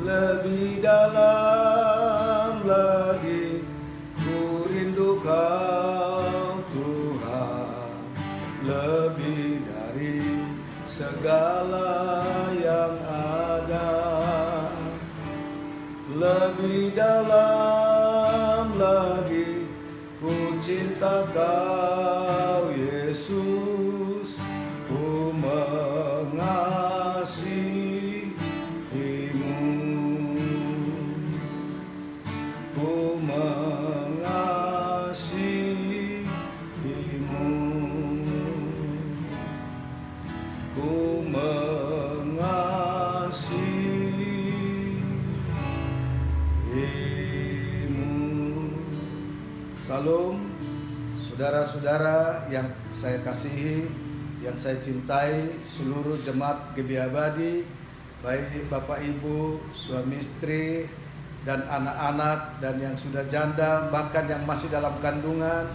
lebih dalam lagi. Ku rindu Kau Tuhan, lebih dari segala yang ada. Lebih dalam lagi ku cinta Kau Yesus, ku mengasihimu, ku mengasihimu, ku mengasihimu. Salam, saudara-saudara yang saya kasihi, yang saya cintai, seluruh jemaat GBI Abadi, baik Bapak Ibu, suami istri, dan anak-anak, dan yang sudah janda, bahkan yang masih dalam kandungan.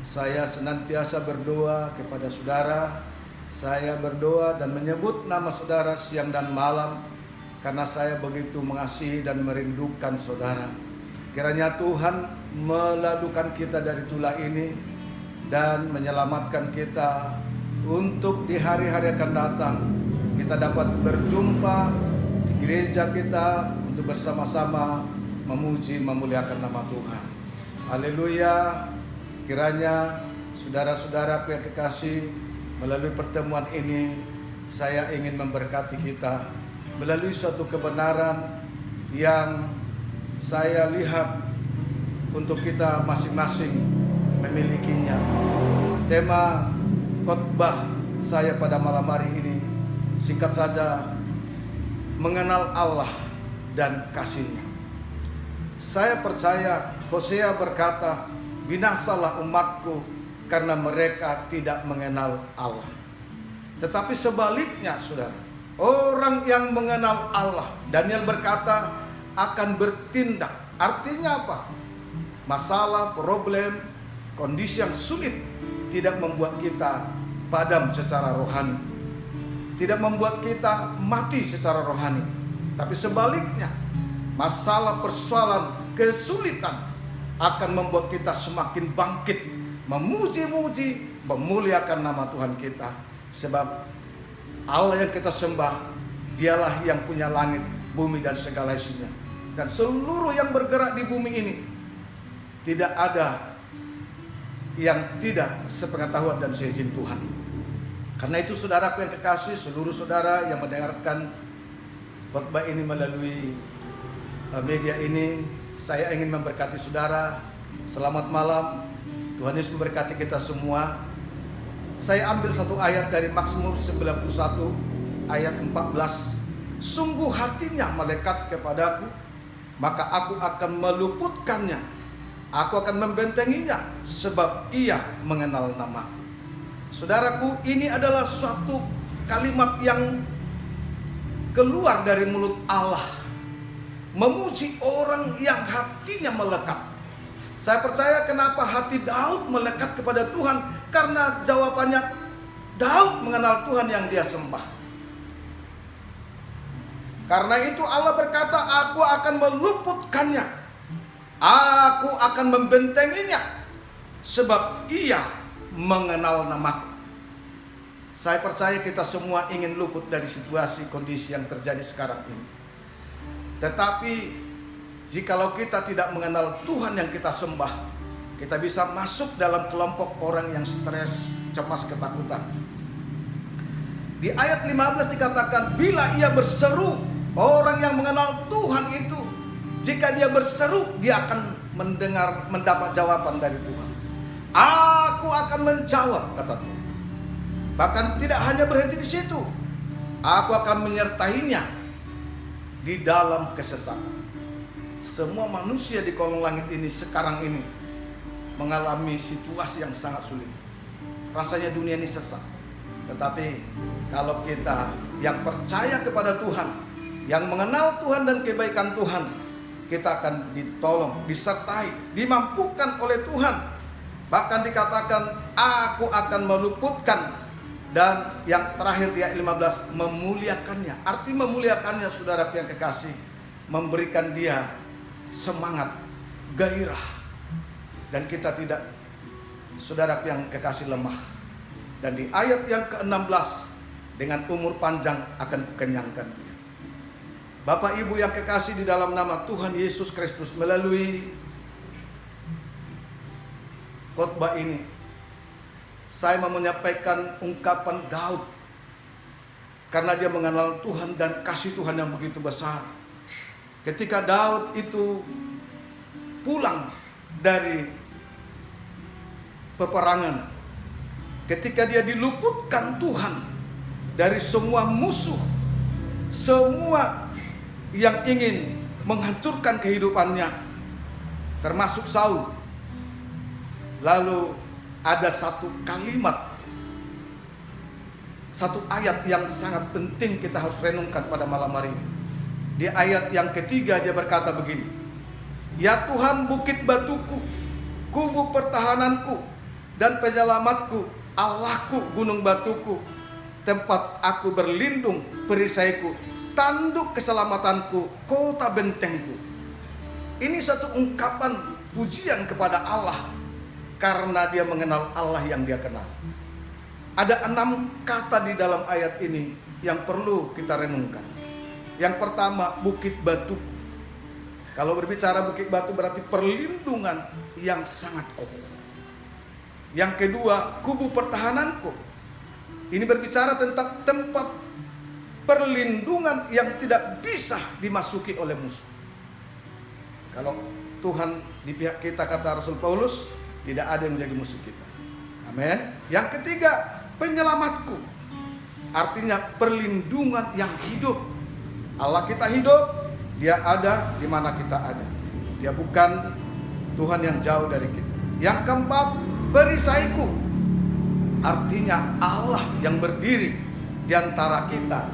Saya senantiasa berdoa kepada saudara. Saya berdoa dan menyebut nama saudara siang dan malam, karena saya begitu mengasihi dan merindukan saudara. Kiranya Tuhan melalukan kita dari tulah ini dan menyelamatkan kita untuk di hari-hari akan datang kita dapat berjumpa di gereja kita untuk bersama-sama memuji memuliakan nama Tuhan. Haleluya. Kiranya saudara-saudaraku yang kekasih, melalui pertemuan ini saya ingin memberkati kita melalui suatu kebenaran yang saya lihat untuk kita masing-masing memilikinya. Tema khotbah saya pada malam hari ini singkat saja, mengenal Allah dan kasih-Nya. Saya percaya Hosea berkata, binasalah umatku karena mereka tidak mengenal Allah. Tetapi sebaliknya saudara, orang yang mengenal Allah, Daniel berkata, akan bertindak. Artinya apa? Masalah, problem, kondisi yang sulit tidak membuat kita padam secara rohani, tidak membuat kita mati secara rohani. Tapi sebaliknya, masalah, persoalan, kesulitan akan membuat kita semakin bangkit, memuji-muji, memuliakan nama Tuhan kita. Sebab Allah yang kita sembah, Dialah yang punya langit, bumi dan segala isinya. Dan seluruh yang bergerak di bumi ini, tidak ada yang tidak sepengetahuan dan seizin Tuhan. Karena itu saudaraku yang kekasih, seluruh saudara yang mendengarkan khotbah ini melalui media ini, saya ingin memberkati saudara. Selamat malam, Tuhan Yesus memberkati kita semua. Saya ambil satu ayat dari Mazmur 91 ayat 14. Sungguh hatinya melekat kepadaku, maka aku akan meluputkannya, aku akan membentenginya, sebab ia mengenal namaku. Saudaraku, ini adalah suatu kalimat yang keluar dari mulut Allah, memuji orang yang hatinya melekat. Saya percaya kenapa hati Daud melekat kepada Tuhan, karena jawabannya Daud mengenal Tuhan yang dia sembah. Karena itu Allah berkata, aku akan meluputkannya, aku akan membentenginya, sebab ia mengenal namaku. Saya percaya kita semua ingin luput dari situasi kondisi yang terjadi sekarang ini. Tetapi jikalau kita tidak mengenal Tuhan yang kita sembah, kita bisa masuk dalam kelompok orang yang stres, cemas, ketakutan. Di ayat 15 dikatakan, bila ia berseru, orang yang mengenal Tuhan itu, jika dia berseru, dia akan mendapat jawaban dari Tuhan. Aku akan menjawab, kata Tuhan. Bahkan tidak hanya berhenti di situ, aku akan menyertainya di dalam kesesatan. Semua manusia di kolong langit ini sekarang ini mengalami situasi yang sangat sulit. Rasanya dunia ini sesat. Tetapi kalau kita yang percaya kepada Tuhan, yang mengenal Tuhan dan kebaikan Tuhan, kita akan ditolong, disertai, dimampukan oleh Tuhan. Bahkan dikatakan, aku akan meluputkan. Dan yang terakhir di ayat 15, memuliakannya. Arti memuliakannya, saudara yang kekasih, memberikan dia semangat, gairah. Dan kita tidak, saudara yang kekasih, lemah. Dan di ayat yang ke-16, dengan umur panjang akan kukenyangkan dia. Bapak Ibu yang kekasih di dalam nama Tuhan Yesus Kristus, melalui khotbah ini saya mau menyampaikan ungkapan Daud, karena dia mengenal Tuhan dan kasih Tuhan yang begitu besar. Ketika Daud itu pulang dari peperangan, ketika dia diluputkan Tuhan dari semua musuh, semua yang ingin menghancurkan kehidupannya, termasuk Saul. Lalu ada satu kalimat, satu ayat yang sangat penting kita harus renungkan pada malam hari ini. Di ayat yang ketiga dia berkata begini, "Ya Tuhan, bukit batuku, kubu pertahananku dan penyelamatku, Allahku, gunung batuku, tempat aku berlindung, perisaiku, tanduk keselamatanku, kota bentengku." Ini satu ungkapan pujian kepada Allah, karena dia mengenal Allah yang dia kenal. Ada 6 kata di dalam ayat ini yang perlu kita renungkan. Yang pertama, bukit batu. Kalau berbicara bukit batu berarti perlindungan yang sangat kokoh. Yang kedua, kubu pertahananku. Ini berbicara tentang tempat perlindungan yang tidak bisa dimasuki oleh musuh. Kalau Tuhan di pihak kita, kata Rasul Paulus, tidak ada yang menjadi musuh kita. Amin. Yang ketiga, penyelamatku. Artinya perlindungan yang hidup. Allah kita hidup, dia ada di mana kita ada. Dia bukan Tuhan yang jauh dari kita. Yang keempat, perisaiku. Artinya Allah yang berdiri di antara kita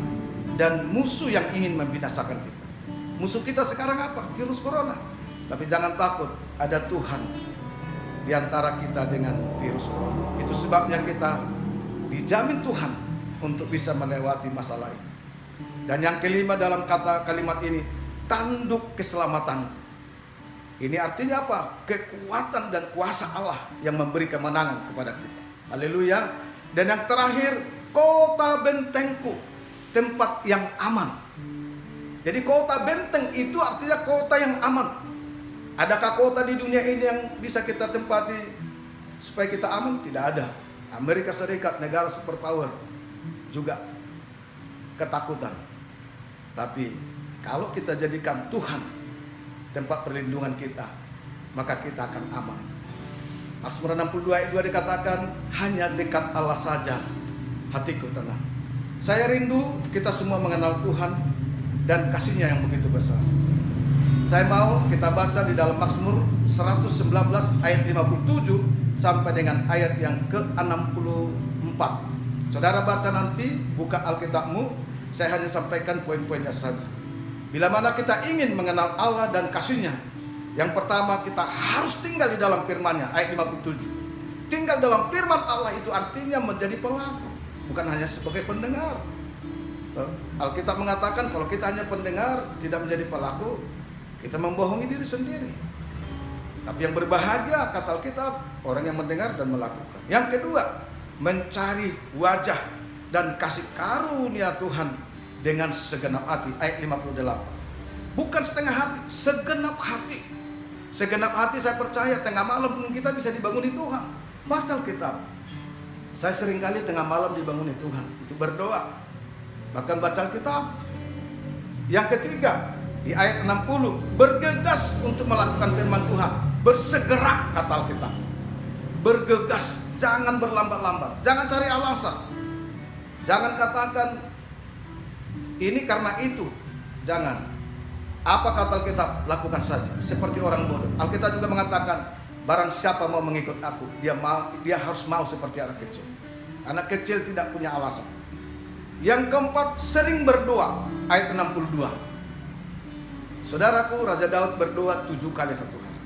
dan musuh yang ingin membinasakan kita. Musuh kita sekarang apa? Virus corona. Tapi jangan takut, ada Tuhan di antara kita dengan virus corona. Itu sebabnya kita dijamin Tuhan untuk bisa melewati masalah ini. Dan yang kelima dalam kalimat ini, tanduk keselamatan. Ini artinya apa? Kekuatan dan kuasa Allah yang memberi kemenangan kepada kita. Haleluya. Dan yang terakhir, kota bentengku, tempat yang aman. Jadi kota benteng itu artinya kota yang aman. Adakah kota di dunia ini yang bisa kita tempati supaya kita aman? Tidak ada. Amerika Serikat, negara superpower, juga ketakutan. Tapi kalau kita jadikan Tuhan tempat perlindungan kita, maka kita akan aman. Mazmur 62 ayat 2 dikatakan, hanya dekat Allah saja hatiku tenang. Saya rindu kita semua mengenal Tuhan dan kasih-Nya yang begitu besar. Saya mau kita baca di dalam Mazmur 119 ayat 57 sampai dengan ayat yang ke-64. Saudara baca nanti, buka Alkitabmu, saya hanya sampaikan poin-poinnya saja. Bila mana kita ingin mengenal Allah dan kasih-Nya, yang pertama kita harus tinggal di dalam firman-Nya, ayat 57. Tinggal dalam firman Allah itu artinya menjadi pelaku, bukan hanya sebagai pendengar. Alkitab mengatakan kalau kita hanya pendengar, tidak menjadi pelaku, kita membohongi diri sendiri. Tapi yang berbahagia, kata Alkitab, orang yang mendengar dan melakukan. Yang kedua, mencari wajah dan kasih karunia Tuhan dengan segenap hati, ayat 58. Bukan setengah hati, segenap hati. Segenap hati, saya percaya tengah malam pun kita bisa dibanguni Tuhan. Baca Alkitab. Saya seringkali tengah malam dibanguni Tuhan, itu berdoa, bahkan baca Alkitab. Yang ketiga, di ayat 60, bergegas untuk melakukan firman Tuhan, bersegera, kata Alkitab. Bergegas, jangan berlambat-lambat, jangan cari alasan, jangan katakan ini karena itu, jangan. Apa kata Alkitab? Lakukan saja, seperti orang bodoh. Alkitab juga mengatakan, barang siapa mau mengikut aku, dia harus mau seperti anak kecil. Anak kecil tidak punya alasan. Yang keempat, sering berdoa, ayat 62. Saudaraku, Raja Daud berdoa 7 kali satu hari.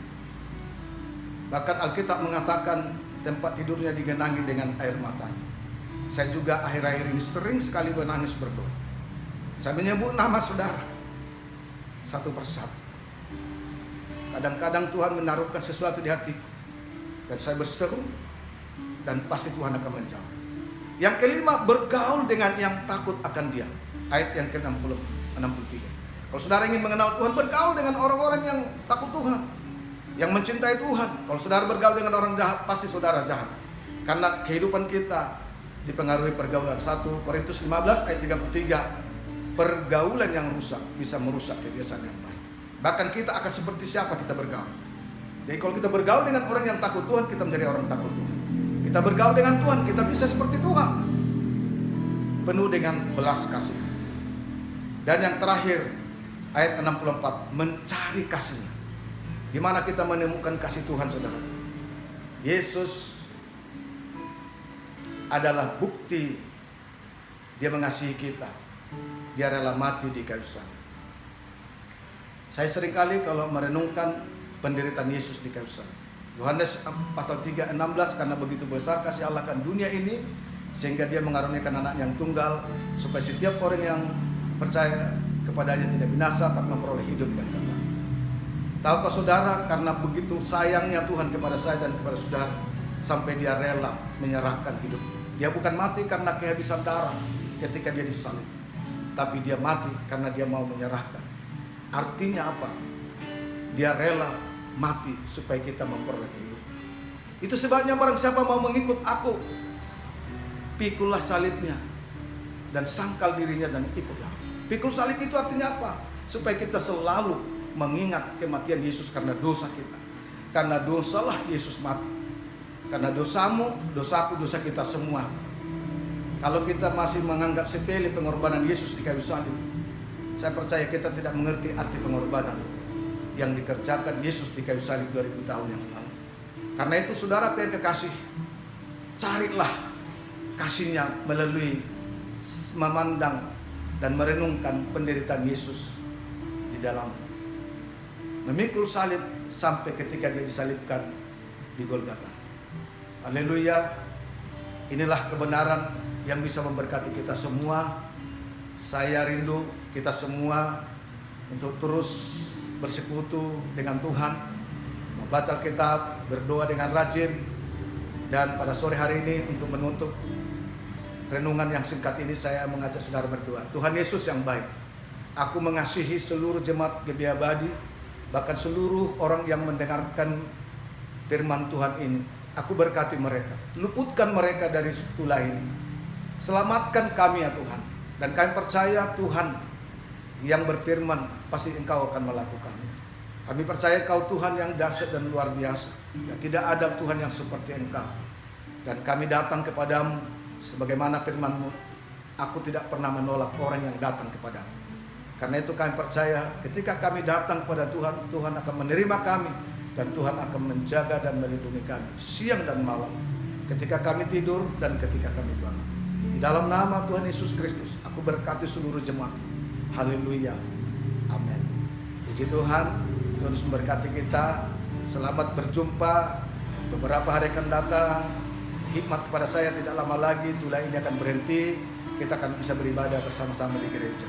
Bahkan Alkitab mengatakan tempat tidurnya digenangi dengan air matanya. Saya juga akhir-akhir ini sering sekali menangis berdoa. Saya menyebut nama saudara. satu persatu. Kadang-kadang Tuhan menaruhkan sesuatu di hatiku dan saya berseru dan pasti Tuhan akan menjawab. Yang kelima, bergaul dengan yang takut akan Dia. Ayat yang ke-63. Kalau saudara ingin mengenal Tuhan, bergaul dengan orang-orang yang takut Tuhan, yang mencintai Tuhan. Kalau saudara bergaul dengan orang jahat, pasti saudara jahat. Karena kehidupan kita dipengaruhi pergaulan. 1 Korintus 15 ayat 33. Pergaulan yang rusak bisa merusak kebiasaan yang baik. Bahkan kita akan seperti siapa kita bergaul. Jadi kalau kita bergaul dengan orang yang takut Tuhan, kita menjadi orang takut Tuhan. Kita bergaul dengan Tuhan, kita bisa seperti Tuhan, penuh dengan belas kasih. Dan yang terakhir, ayat 64, mencari kasih-Nya. Di mana kita menemukan kasih Tuhan, saudara? Yesus adalah bukti Dia mengasihi kita. Dia rela mati di kayu salib. Saya seringkali kalau merenungkan penderitaan Yesus di kayu salib, Yohanes pasal 3:16, karena begitu besar kasih Allah akan dunia ini sehingga Dia mengaruniakan anak yang tunggal supaya setiap orang yang percaya kepadanya tidak binasa tapi memperoleh hidup yang kekal. Tahukah saudara, karena begitu sayangnya Tuhan kepada saya dan kepada saudara sampai Dia rela menyerahkan hidup. Dia bukan mati karena kehabisan darah ketika Dia disalib, tapi Dia mati karena Dia mau menyerahkan. Artinya apa? Dia rela mati supaya kita memperoleh hidup. Itu sebabnya barang siapa mau mengikut aku, pikullah salibnya dan sangkal dirinya dan ikutlah. Pikul salib itu artinya apa? Supaya kita selalu mengingat kematian Yesus karena dosa kita. Karena dosalah Yesus mati. Karena dosamu, dosaku, dosa kita semua. Kalau kita masih menganggap sepele pengorbanan Yesus di kayu salib, saya percaya kita tidak mengerti arti pengorbanan yang dikerjakan Yesus di kayu salib 2000 tahun yang lalu. Karena itu saudara yang kekasih, carilah kasih-Nya melalui memandang dan merenungkan penderitaan Yesus di dalam memikul salib sampai ketika Dia disalibkan di Golgota. Haleluya. Inilah kebenaran yang bisa memberkati kita semua. Saya rindu kita semua untuk terus bersekutu dengan Tuhan, membaca Alkitab, berdoa dengan rajin. Dan pada sore hari ini untuk menutup renungan yang singkat ini, saya mengajak saudara berdoa. Tuhan Yesus yang baik, aku mengasihi seluruh jemaat GBI Abadi, bahkan seluruh orang yang mendengarkan firman Tuhan ini. Aku berkati mereka, luputkan mereka dari tulah ini, selamatkan kami ya Tuhan. Dan kami percaya Tuhan yang berfirman pasti Engkau akan melakukannya. Kami percaya Engkau Tuhan yang dahsyat dan luar biasa, dan tidak ada Tuhan yang seperti Engkau. Dan kami datang kepadamu sebagaimana firman-Mu, aku tidak pernah menolak orang yang datang kepadamu. Karena itu kami percaya ketika kami datang kepada Tuhan, Tuhan akan menerima kami dan Tuhan akan menjaga dan melindungi kami siang dan malam, ketika kami tidur dan ketika kami bangun. Di dalam nama Tuhan Yesus Kristus, aku berkati seluruh jemaat. Haleluya. Amin. Puji Tuhan, Tuhan memberkati kita. Selamat berjumpa. Beberapa hari akan datang, hikmat kepada saya tidak lama lagi, tulah ini akan berhenti. Kita akan bisa beribadah bersama-sama di gereja.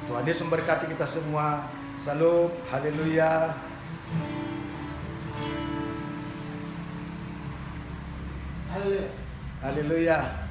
Tuhan Yesus memberkati kita semua. Salam. Haleluya. Haleluya.